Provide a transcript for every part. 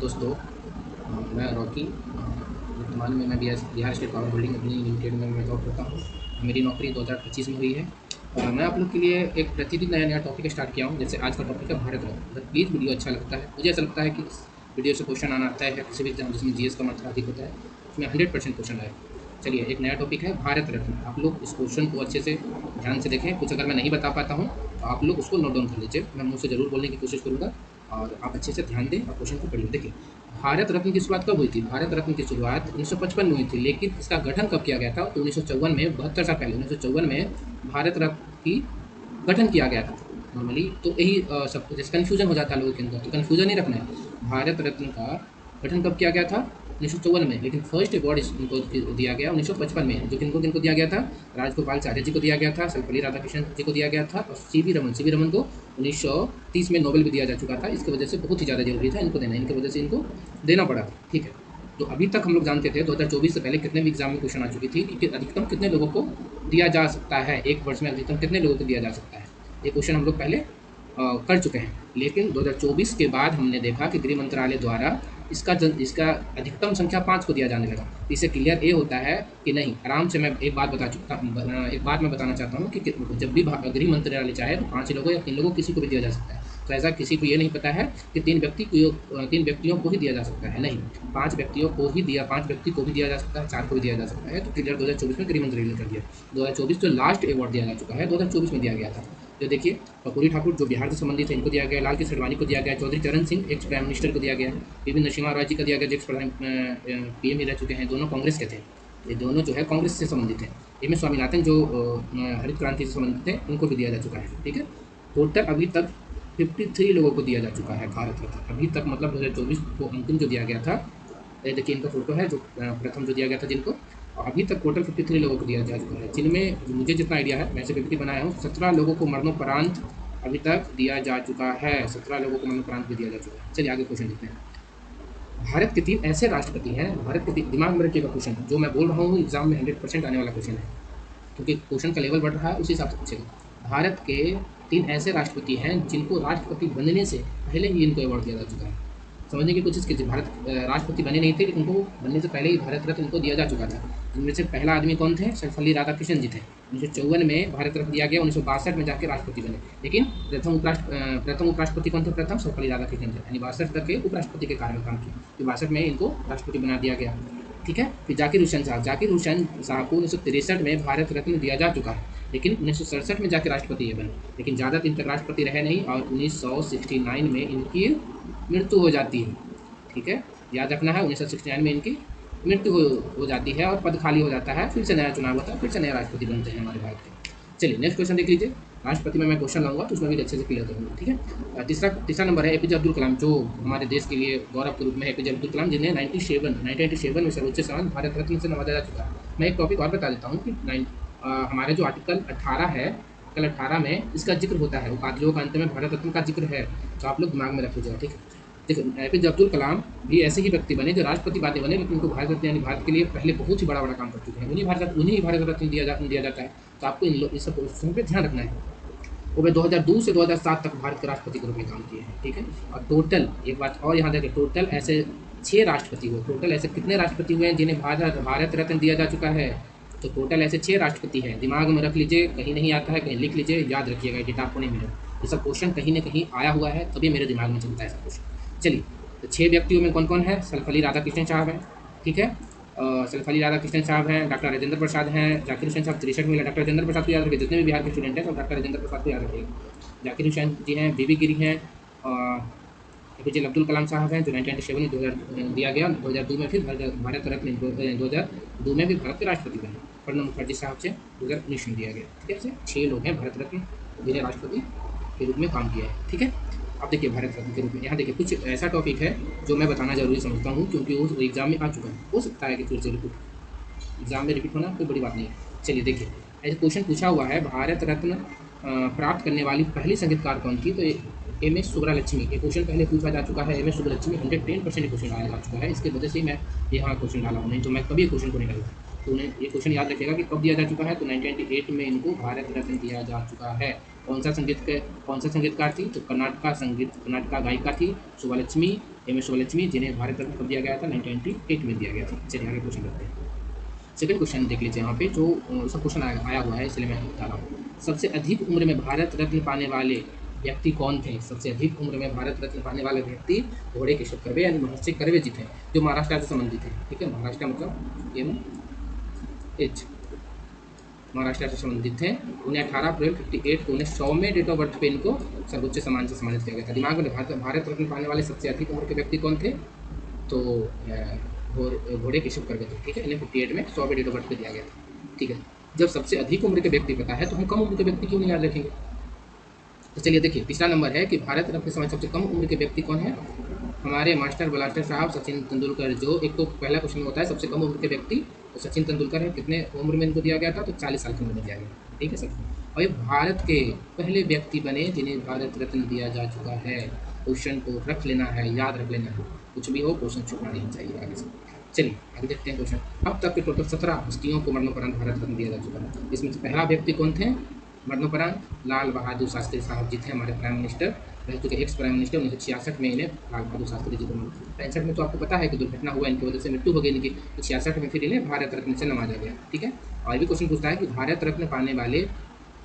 दोस्तों, मैं रॉकी। वर्तमान में मैं Bihar state power holding company limited में मैं जॉब करता हूँ। मेरी नौकरी 2025 में हुई है। मैं आप लोग के लिए एक प्रतिदिन नया नया टॉपिक स्टार्ट किया हूँ। जैसे आज का टॉपिक है भारत रत्न। अगर प्लीज़ वीडियो अच्छा लगता है, मुझे ऐसा लगता है कि इस वीडियो से क्वेश्चन आना आता है किसी भी एग्जाम जिसमें जीएस का मात्रा अधिक होता है, उसमें 100% क्वेश्चन आए। चलिए, एक नया टॉपिक है भारत रत्न। आप लोग इस क्वेश्चन को अच्छे से ध्यान से देखें। कुछ अगर मैं नहीं बता पाता हूँ तो आप लोग उसको नोट डाउन कर लीजिए। मैं मुँह से ज़रूर बोलने की कोशिश करूँगा और आप अच्छे से ध्यान दें और क्वेश्चन को पढ़िए। देखिए, भारत रत्न की शुरुआत कब हुई थी? भारत रत्न की शुरुआत 1955 में हुई थी, लेकिन इसका गठन कब किया गया था? तो 1954 में, 72 साल पहले 1954 में भारत रत्न की गठन किया गया था। नॉर्मली तो यही सब जैसे कन्फ्यूजन हो जाता है लोगों के अंदर, तो कन्फ्यूजन नहीं रखना है। भारत रत्न का गठन कब किया गया था? 1954 में, लेकिन फर्स्ट अवार्ड इनको दिया गया 1955 में। जो किनको किनको दिया गया था? राजगोपालाचार्य जी को दिया गया था, सर्वपल्ली राधाकृष्णन जी को दिया गया था और सीवी रमन को 1930 में नोबेल भी दिया जा चुका था। इसकी वजह से बहुत ही ज़्यादा जरूरी था इनको देना, इनकी वजह से इनको देना पड़ा था। ठीक है, तो अभी तक हम लोग जानते थे 2024 से पहले कितने भी एग्जाम में क्वेश्चन आ चुकी थी कि अधिकतम कितने लोगों को दिया जा सकता है, एक वर्ष में अधिकतम कितने लोगों को दिया जा सकता है। ये क्वेश्चन हम लोग पहले कर चुके हैं, लेकिन 2024 के बाद हमने देखा कि गृह मंत्रालय द्वारा इसका अधिकतम संख्या 5 को दिया जाने लगा। इससे क्लियर ये होता है कि नहीं, आराम से मैं एक बात मैं बताना चाहता हूँ कि जब भी गृह मंत्रालय चाहे तो 5 लोगों या 3 लोगों किसी को भी दिया जा सकता है। तो ऐसा किसी को ये नहीं पता है कि 3 व्यक्तियों को ही दिया जा सकता है। नहीं, 5 व्यक्ति को भी दिया जा सकता है, 4 को भी दिया जा सकता है। तो क्लियर 2024 में गृह मंत्रालय ने कर दिया। 2024 जो लास्ट अवार्ड दिया जा चुका है 2024 में दिया गया था। तो देखिए, कर्पूरी ठाकुर जो बिहार से संबंधित है इनको दिया गया, लाल कृष्ण आडवाणी को दिया गया, चौधरी चरण सिंह एक्स प्राइम मिनिस्टर को दिया गया, पीवी नरसिम्हा राव जी को दिया गया जो एक्स पीएम ही रह चुके हैं, दोनों कांग्रेस के थे। ये दोनों जो है कांग्रेस से संबंधित है। एम एस स्वामीनाथन जो हरित क्रांति से संबंधित है, उनको भी दिया जा चुका है। ठीक है, टोटल अभी तक 53 लोगों को दिया जा चुका है भारत रत्न अभी तक, मतलब 2024 को अंतिम जो दिया गया था। देखिए, इनका फोटो है जो प्रथम जो दिया गया था जिनको, अभी तक टोटल 53 लोगों को दिया जा चुका है, जिनमें मुझे जितना आइडिया है, मैं से 50 बनाया हूँ, 17 लोगों को मरणोपरांत अभी तक दिया जा चुका है। 17 लोगों को मरणोपरांत भी दिया जा चुका है। चलिए आगे क्वेश्चन देखते हैं। भारत के 3 ऐसे राष्ट्रपति हैं, भारत के दिमाग में रखिएगा क्वेश्चन जो मैं बोल रहा हूँ एग्जाम में 100% आने वाला क्वेश्चन है, क्योंकि क्वेश्चन का लेवल बढ़ रहा है, उसी हिसाब से पूछेगा। भारत के 3 ऐसे राष्ट्रपति हैं जिनको राष्ट्रपति बनने से पहले ही इनको अवार्ड दिया जा चुका है। समझने की कोशिश कीजिए, भारत राष्ट्रपति बने नहीं थे, लेकिन उनको बनने से पहले ही भारत रत्न इनको दिया जा चुका था। इनमें से पहला आदमी कौन थे? सर्वपल्ली राधाकृष्णन जी थे। 1954 में भारत रत्न दिया गया, 1962 में जाके राष्ट्रपति बने। लेकिन प्रथम उपराष्ट्रपति कौन थे? प्रथम सर्वपल्ली राधाकृष्णन थे, यानी 62 तक के उपराष्ट्रपति के कार्य काम किए, फिर 62 में इनको राष्ट्रपति बना दिया गया। ठीक है, फिर जाकिर हुसैन साहब को 1963 में भारत रत्न दिया जा चुका है, लेकिन 1967 में जाके राष्ट्रपति ये बने, लेकिन ज़्यादा दिन तक राष्ट्रपति रहे नहीं और 1969 में इनकी मृत्यु हो जाती है। ठीक है, याद रखना है, 1969 में इनकी मृत्यु हो जाती है और पद खाली हो जाता है, फिर से नया चुनाव होता है, फिर से नया राष्ट्रपति बनते हैं हमारे भारत के। चलिए नेक्स्ट क्वेश्चन देख लीजिए। राष्ट्रपति में मैं क्वेश्चन लाऊंगा तो उसमें भी अच्छे से क्लियर करूँगा। ठीक है, तीसरा नंबर है एपीजे अब्दुल कलाम, जो हमारे देश के लिए गौरव के रूप में एपीजे अब्दुल कलाम, जिन्हें 1987 में सर्वोच्च सम्मान भारत रत्न से नवाजा जा चुका है। मैं एक टॉपिक और बता देता हूँ कि हमारे जो आर्टिकल 18 है, आर्टिकल 18 में इसका जिक्र होता है, उपाधियों का अंत में भारत रत्न का जिक्र है, तो आप लोग दिमाग में रख लीजिएगा। ठीक है, देखो, एपीजे अब्दुल कलाम भी ऐसे ही व्यक्ति बने जो राष्ट्रपति बाद में बने, लेकिन उनको भारत रत्न यानी भारत के लिए पहले बहुत ही बड़ा काम कर चुके हैं। उन्हीं भारत रत्न दिया जाता है। तो आपको इन सब क्वेश्चन पर ध्यान रखना है। वो वे 2002 से 2007 तक भारत के राष्ट्रपति के रूप में काम किए हैं। ठीक है, और टोटल एक बात और यहाँ देखें, टोटल ऐसे 6 राष्ट्रपति हुए। टोटल ऐसे कितने राष्ट्रपति हुए हैं जिन्हें भारत रत्न दिया जा चुका है? तो टोटल ऐसे 6 राष्ट्रपति हैं। दिमाग में रख लीजिए, कहीं नहीं आता है कहीं लिख लीजिए, याद रखिएगा, डेटा आपको नहीं मिलेगा। ये सब क्वेश्चन कहीं ना कहीं आया हुआ है, तभी मेरे दिमाग में चलता है सब क्वेश्चन। चलिए, तो 6 व्यक्तियों में कौन कौन है? सर्वपल्ली राधाकृष्णन साहब हैं। ठीक है, सर्वपल्ली राधाकृष्णन साहब हैं, डॉक्टर राजेंद्र प्रसाद हैं, जाकिर हुसैन साहब 63 में, डॉक्टर राजेंद्र प्रसाद को याद रखिए, जितने भी बिहार के स्टूडेंट हैं सब डॉक्टर राजेंद्र प्रसाद को याद रखिएगा। जाकिर हुसैन जी हैं, बीबी गिरी हैं, एपीजे अब्दुल कलाम साहब हैं जो 1997 में 2000 दिया गया, 2002 में फिर भारत रत्न 2002 में भी भारत के राष्ट्रपति बने। प्रणब मुखर्जी साहब से 2019 में दिया गया। ठीक है, 6 लोग हैं भारत रत्न जिन्हें राष्ट्रपति के रूप में काम किया है। ठीक है, अब देखिए भारत रत्न के रूप में यहाँ देखिए कुछ ऐसा टॉपिक है जो मैं बताना जरूरी समझता हूँ, क्योंकि वो एग्जाम में आ चुका है। हो सकता है कि फिर से एग्जाम में रिपीट होना कोई बड़ी बात नहीं है। चलिए देखिए, ऐसे क्वेश्चन पूछा हुआ है, भारत रत्न प्राप्त करने वाली पहली संगीतकार कौन थी? तो एम एस सुब्बलक्ष्मी। ये क्वेश्चन पहले पूछा जा चुका है, एम एस सुब्बलक्ष्मी 110% क्वेश्चन आया जा चुका है, इसकी वजह से मैं यहाँ क्वेश्चन डाला हूँ, नहीं तो मैं कभी क्वेश्चन को नहीं डालता। तो उन्हें ये क्वेश्चन याद रखेगा कि कब दिया जा चुका है। तो 1998 में इनको भारत रत्न दिया जा चुका है। कौन सा संगीतकार थी? तो कर्नाटका गायिका थी सुब्बलक्ष्मी एम एस सुब्बलक्ष्मी, जिन्हें भारत रत्न कब दिया गया था? 1998 में दिया गया था। चलिए आगे क्वेश्चन करते हैं। सेकंड क्वेश्चन देख लीजिए यहाँ पे, जो सब क्वेश्चन आया हुआ है, इसलिए मैं बता रहा हूँ। सबसे अधिक उम्र में भारत रत्न पाने वाले व्यक्ति कौन थे? सबसे अधिक उम्र में भारत रत्न पाने वाले व्यक्ति घोड़े केशव कर्वे यानी महर्षि कर्वे जी थे, जो महाराष्ट्र से संबंधित है। ठीक है, महाराष्ट्र मतलब एच, महाराष्ट्र से संबंधित थे। उन्हें 18 अप्रैल 58 को, उन्हें 100 में डेट ऑफ बर्थ पे इनको सर्वोच्च सम्मान से सम्मानित किया गया था। दिमाग में भारत रत्न पाने वाले सबसे अधिक उम्र के व्यक्ति कौन थे? तो घोड़े केशव कर्वे थे। ठीक है, इन्हें 58 में 100 में डेट ऑफ बर्थ पे दिया गया था। ठीक है, जब सबसे अधिक उम्र के व्यक्ति पता है तो हम कम उम्र के व्यक्ति क्यों नहीं याद रखेंगे? तो चलिए देखिए, तीसरा नंबर है कि भारत रत्न समय सबसे कम उम्र के व्यक्ति कौन है? हमारे मास्टर ब्लास्टर साहब सचिन तेंदुलकर। जो एक तो पहला क्वेश्चन में होता है सबसे कम उम्र के व्यक्ति, तो सचिन तेंदुलकर है। कितने उम्र में इनको दिया गया था? तो 40 साल की उम्र में दिया गया। ठीक है सर, और ये भारत के पहले व्यक्ति बने जिन्हें भारत रत्न दिया जा चुका है। क्वेश्चन को रख लेना है, याद रख लेना है, कुछ भी हो क्वेश्चन छूटना नहीं चाहिए आगे से। चलिए आगे देखते हैं क्वेश्चन। अब तक के टोटल 17 हस्तियों को मरणोपरांत भारत रत्न दिया जा चुका है। इसमें से पहला व्यक्ति कौन थे मरणोपरांत? लाल बहादुर शास्त्री साहब जी थे, हमारे प्राइम मिनिस्टर रह चुके, एक्स प्राइम मिनिस्टर। 1966 में इन्हें लाल बहादुर शास्त्री जी को 65 में तो आपको पता है कि दुर्घटना हुआ, इनकी वजह से मृत्यु हो गई इनकी। 66 में फिर इन्हें भारत रत्न से नवाजा गया। ठीक है, और भी क्वेश्चन पूछता है कि भारत रत्न पाने वाले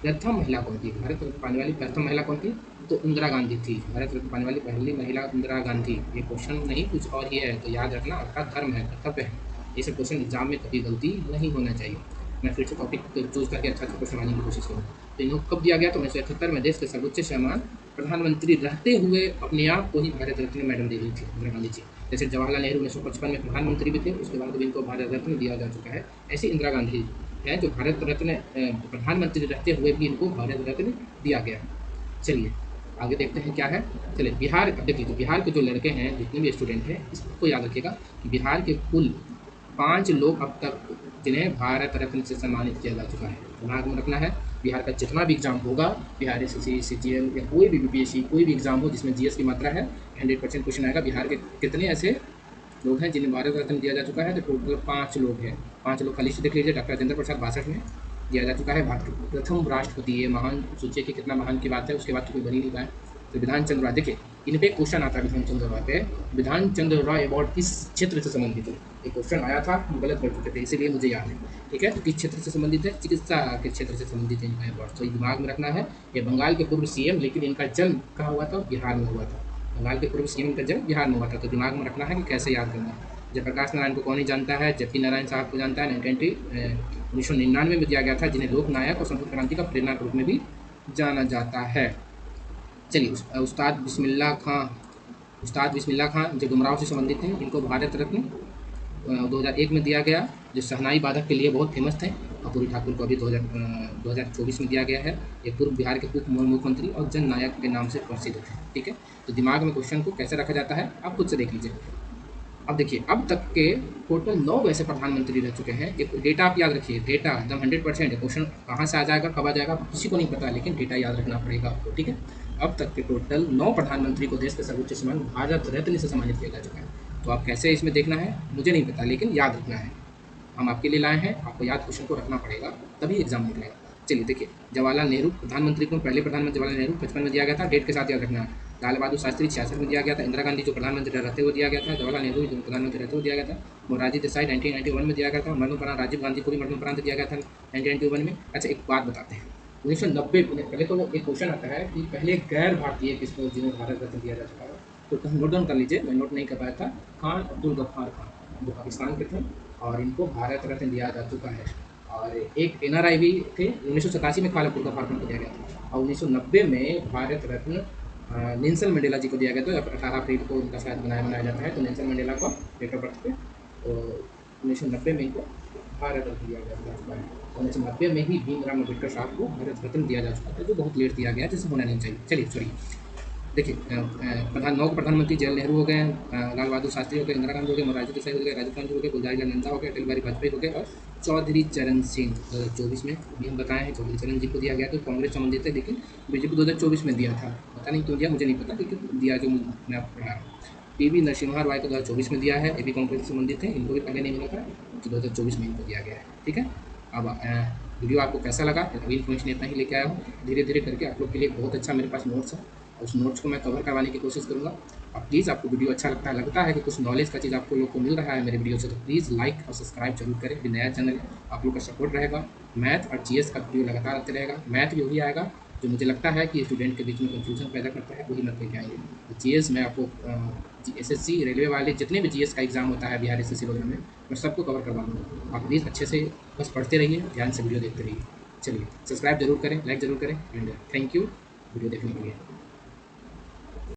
प्रथम महिला कौन थी? भारत रत्न पाने वाली प्रथम महिला कौन थी? तो इंदिरा गांधी थी। भारत रत्न पाने वाली पहली महिला इंदिरा गांधी। ये क्वेश्चन नहीं कुछ और ही है, तो याद रखना आपका धर्म है, कर्तव्य है। ये सब क्वेश्चन एग्जाम में कभी गलती नहीं होना चाहिए। मैं फिर से टॉपिक चूज करके अच्छा क्वेश्चन बनाने की कोशिश करूँ। तो इन्होंने कब दिया गया? तो 1971 में देश के सर्वोच्च सम्मान प्रधानमंत्री रहते हुए अपने आप को ही भारत रत्न मैडम दे दी थी इंदिरा गांधी जी। जैसे जवाहरलाल नेहरू 1955 में प्रधानमंत्री भी थे, उसके बाद भी इनको भारत रत्न दिया जा चुका है। ऐसे इंदिरा गांधी है जो भारत रत्न प्रधानमंत्री रहते हुए भी इनको भारत रत्न दिया गया। चलिए आगे देखते हैं क्या है। चलिए बिहार, अब देख लीजिए बिहार के जो लड़के हैं, जितने भी स्टूडेंट हैं, इसको याद रखिएगा कि बिहार के कुल 5 लोग अब तक जिन्हें भारत रत्न से सम्मानित किया जा चुका है। दिमाग में रखना है, बिहार का जितना भी एग्जाम होगा, बिहार SSC CGL या कोई भी BPSC कोई भी एग्जाम हो जिसमें GS की मात्रा है, 100% क्वेश्चन आएगा बिहार के कितने ऐसे लोग हैं जिन्हें भारत रत्न दिया जा चुका है। तो टोटल 5 लोग हैं। 5 लोग का लिस्ट देख लीजिए। डॉक्टर राजेंद्र प्रसाद 62 में दिया जा चुका है, प्रथम राष्ट्रपति। ये महान, सोचिए कि कितना महान की बात है, उसके बाद तो कोई बन ही नहीं पाए। तो विधान चंद्र रॉय, देखिए इन पे क्वेश्चन आता है विधान चंद्र रॉय पे। विधान चंद्र रॉय अवार्ड किस क्षेत्र से संबंधित है? एक क्वेश्चन आया था, हम गलत कर चुके थे, इसीलिए मुझे याद है। ठीक है, तो किस क्षेत्र से संबंधित है? चिकित्सा के क्षेत्र से संबंधित है इनका अवार्ड। तो दिमाग में रखना है, ये बंगाल के पूर्व CM, लेकिन इनका जन्म कहाँ हुआ था? बिहार में हुआ था। बंगाल के पूर्व CM का जन्म बिहार में हुआ था। तो दिमाग में रखना है कि कैसे याद करना है। जयप्रकाश नारायण को कौन नहीं जानता है? जयपी नारायण साहब को जानता है। 1999 में दिया गया था, जिन्हें लोक नायक और संपूर्ण क्रांति का प्रेरणा के रूप में भी जाना जाता है। चलिए उस्ताद बिस्मिल्लाह खां जो डुमराव से संबंधित हैं, इनको भारत रत्न 2001 में दिया गया, जो शहनाई वादक के लिए बहुत फेमस थे। कर्पूरी ठाकुर को अभी 2024 में दिया गया है। ये पूर्व बिहार के उप मुख्यमंत्री और जन नायक के नाम से प्रसिद्ध थे। ठीक है, तो दिमाग में क्वेश्चन को कैसे रखा जाता है आप खुद से देख लीजिए। अब देखिए, अब तक के टोटल 9 ऐसे प्रधानमंत्री रह चुके हैं। एक डेटा आप याद रखिए, डेटा एकदम 100% है। क्वेश्चन कहाँ से आ जाएगा, कब आ जाएगा, किसी को नहीं पता, लेकिन डेटा याद रखना पड़ेगा आपको। ठीक है, अब तक के टोटल 9 प्रधानमंत्री को देश के सर्वोच्च सम्मान भारत रत्न से सम्मानित किया जा चुका है। तो आप कैसे इसमें देखना है मुझे नहीं पता, लेकिन याद रखना है। हम आपके लिए लाए हैं, आपको याद क्वेश्चन को रखना पड़ेगा, तभी एग्जाम निकलेगा। चलिए देखिए, जवाहरलाल नेहरू प्रधानमंत्री को, पहले प्रधानमंत्री जवाहरलाल नेहरू 55 में दिया गया था, डेट के साथ याद रखना है। लाल बहादुर शास्त्री 66 में दिया गया था। इंदिरा गांधी जो प्रधानमंत्री रहते हुए दिया गया था। जवाहरलाल नेहरू जो प्रधानमंत्री रहते हुए दिया गया था। मोरारजी देसाई 1991 में दिया गया था। मरणोपरांत राजीव गांधी को भी मरणोपरांत दिया गया था 1991 में। अच्छा एक बात बताते हैं, 1990 में पहले तो एक क्वेश्चन आता है कि पहले गैर भारतीय किसको जिन्हें भारत रत्न दिया जा चुका है, तो कहीं नोट डाउन कर लीजिए, मैं नोट नहीं कर पाया था। खान अब्दुल गफ्फार खान जो पाकिस्तान के थे, और इनको भारत रत्न दिया जा चुका है। और एक NRI भी थे, 1987 में खान अब्दुल गफ्फार खान को दिया गया था। और 1990 में भारत रत्न नेल्सन मंडेला जी को दिया गया था। 18 अप्रैल को उनका शायद मनाया जाता है, तो नेल्सन मंडेला को डेट ऑफ बर्थ पे 1990 में इनको भारत रत्न दिया गया था। 1990 में ही भीमराव अम्बेडकर साहब को भारत रत्न दिया जा चुका था, जो बहुत लेट दिया गया, जैसे होना नहीं चाहिए। चलिए सॉरी, देखिए 9 प्रधानमंत्री जवाहरलाल नेहरू हो गए, लाल बहादुर शास्त्री हो गए, इंदिरा गांधी हो गए, मोरारजी देसाई हो गए, राजीव गांधी हो गए, गुलजारीलाल नंदा हो गए, अटल बिहारी वाजपेयी हो गए, और चौधरी चरण सिंह 2024 में भी हम बताए हैं। चौधरी चरण जी को दिया गया, तो कांग्रेस संबंधित है, लेकिन बीजेपी 2024 में दिया था। पता नहीं क्यों दिया, मुझे नहीं पता, लेकिन दिया जो मैं आपको पढ़ा। PV नरसिम्हा राय को 2024 में दिया है, ये भी कांग्रेस से संबंधित है, इनको भी पहले नहीं मिला था, तो 2024 में इनको दिया गया है। ठीक है, अब वीडियो आपको कैसा लगा? अभी इन्फॉर्मेशन इतना ही लेके आया हूँ। धीरे धीरे करके आप लोग के लिए बहुत अच्छा मेरे पास नोट्स है, उस नोट्स को मैं कवर करवाने की कोशिश करूँगा। और प्लीज़ आपको वीडियो अच्छा लगता है कि कुछ नॉलेज का चीज़ आपको लोग को मिल रहा है मेरे वीडियो से, तो प्लीज़ लाइक और सब्सक्राइब जरूर करें। अभी नया चैनल है, आप लोग का सपोर्ट रहेगा। मैथ और जीएस का वीडियो लगातार आते रहेगा। मैथ जो भी आएगा, जो मुझे लगता है कि स्टूडेंट के बीच में कन्फ्यूजन पैदा करता है, वही मैथ लेके आएंगे। जीएस मैं आपको एसएससी रेलवे वाले जितने भी जीएस का एग्जाम होता है बिहार एसएससी वगैरह में, मैं सबको कवर करवा दूँगा। आप प्लीज़ अच्छे से बस पढ़ते रहिए, ध्यान से वीडियो देखते रहिए। चलिए, सब्सक्राइब जरूर करें, लाइक जरूर करें, एंड थैंक यू वीडियो देखने के लिए।